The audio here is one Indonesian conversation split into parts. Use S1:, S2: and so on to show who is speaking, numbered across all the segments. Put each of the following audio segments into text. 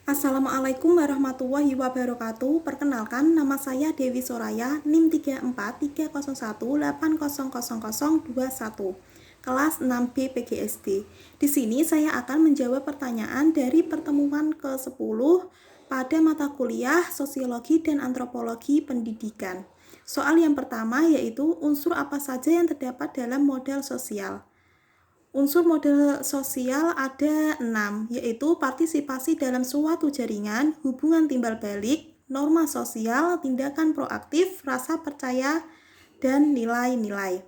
S1: Assalamualaikum warahmatullahi wabarakatuh. Perkenalkan, nama saya Dewi Soraya, NIM 343008000021, kelas 6B PGSD. Di sini saya akan menjawab pertanyaan dari pertemuan ke-10 pada mata kuliah Sosiologi dan Antropologi Pendidikan. Soal yang pertama yaitu unsur apa saja yang terdapat dalam model sosial. Unsur model sosial ada 6, yaitu partisipasi dalam suatu jaringan, hubungan timbal balik, norma sosial, tindakan proaktif, rasa percaya, dan nilai-nilai.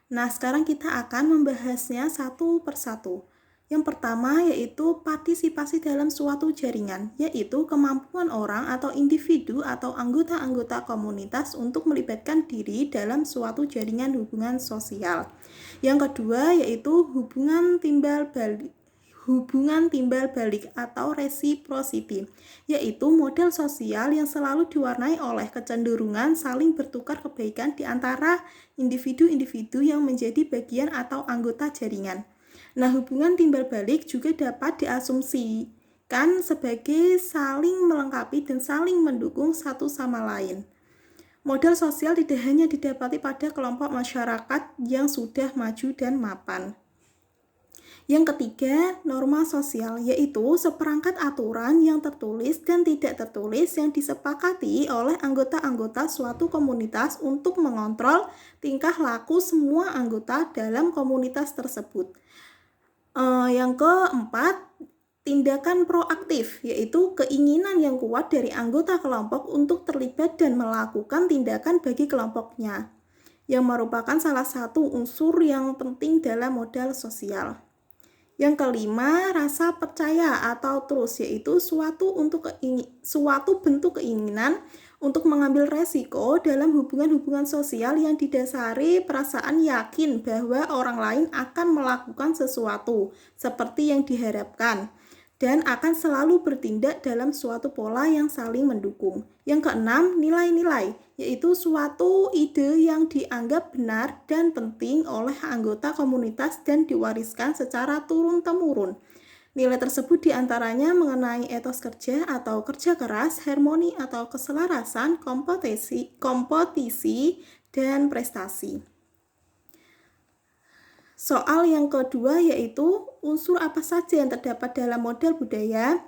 S1: Nah, sekarang kita akan membahasnya satu persatu. Yang pertama yaitu partisipasi dalam suatu jaringan, yaitu kemampuan orang atau individu atau anggota-anggota komunitas untuk melibatkan diri dalam suatu jaringan hubungan sosial. Yang kedua yaitu hubungan timbal balik atau reciprocity, yaitu model sosial yang selalu diwarnai oleh kecenderungan saling bertukar kebaikan di antara individu-individu yang menjadi bagian atau anggota jaringan. Nah, hubungan timbal balik juga dapat diasumsikan sebagai saling melengkapi dan saling mendukung satu sama lain. Model sosial tidak hanya didapati pada kelompok masyarakat yang sudah maju dan mapan. Yang ketiga, norma sosial, yaitu seperangkat aturan yang tertulis dan tidak tertulis yang disepakati oleh anggota-anggota suatu komunitas untuk mengontrol tingkah laku semua anggota dalam komunitas tersebut. Yang keempat, tindakan proaktif, yaitu keinginan yang kuat dari anggota kelompok untuk terlibat dan melakukan tindakan bagi kelompoknya, yang merupakan salah satu unsur yang penting dalam modal sosial. Yang kelima, rasa percaya atau trust, yaitu suatu bentuk keinginan untuk mengambil resiko dalam hubungan-hubungan sosial yang didasari perasaan yakin bahwa orang lain akan melakukan sesuatu seperti yang diharapkan dan akan selalu bertindak dalam suatu pola yang saling mendukung. Yang keenam, nilai-nilai, yaitu suatu ide yang dianggap benar dan penting oleh anggota komunitas dan diwariskan secara turun-temurun. Nilai tersebut diantaranya mengenai etos kerja atau kerja keras, harmoni atau keselarasan, kompetisi, dan prestasi. Soal yang kedua yaitu unsur apa saja yang terdapat dalam model budaya.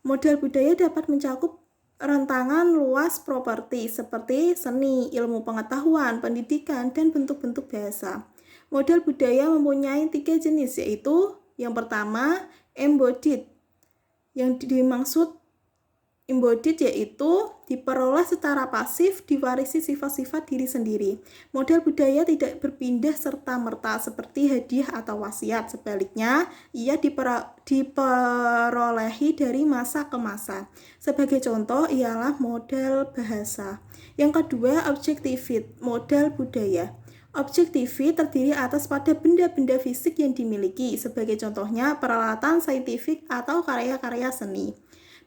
S1: Model budaya dapat mencakup rentangan luas properti seperti seni, ilmu pengetahuan, pendidikan, dan bentuk-bentuk bahasa. Model budaya mempunyai 3 jenis, yaitu yang pertama, embodied. Yang dimaksud embodied yaitu diperoleh secara pasif, diwarisi sifat-sifat diri sendiri. Model budaya tidak berpindah serta-merta seperti hadiah atau wasiat. Sebaliknya, ia diperolehi dari masa ke masa. Sebagai contoh ialah model bahasa. Yang kedua, objective model budaya. Objektivi terdiri atas pada benda-benda fisik yang dimiliki, sebagai contohnya peralatan saintifik atau karya-karya seni.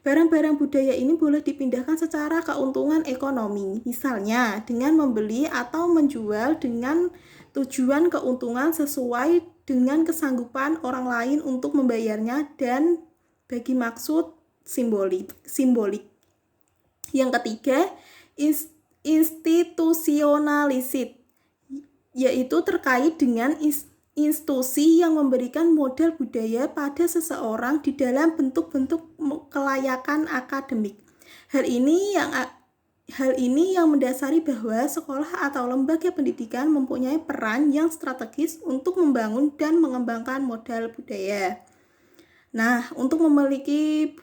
S1: Barang-barang budaya ini boleh dipindahkan secara keuntungan ekonomi, misalnya dengan membeli atau menjual dengan tujuan keuntungan sesuai dengan kesanggupan orang lain untuk membayarnya dan bagi maksud simbolik. Yang ketiga, institutionalized, yaitu terkait dengan institusi yang memberikan model budaya pada seseorang di dalam bentuk-bentuk kelayakan akademik. Hal ini yang mendasari bahwa sekolah atau lembaga pendidikan mempunyai peran yang strategis untuk membangun dan mengembangkan model budaya. Nah, untuk memiliki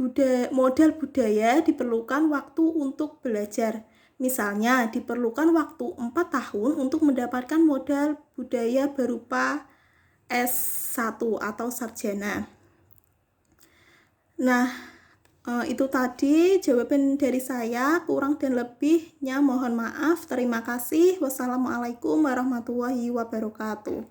S1: model budaya diperlukan waktu untuk belajar. Misalnya, diperlukan waktu 4 tahun untuk mendapatkan modal budaya berupa S1 atau sarjana. Nah, itu tadi jawaban dari saya. Kurang dan lebihnya mohon maaf. Terima kasih. Wassalamualaikum warahmatullahi wabarakatuh.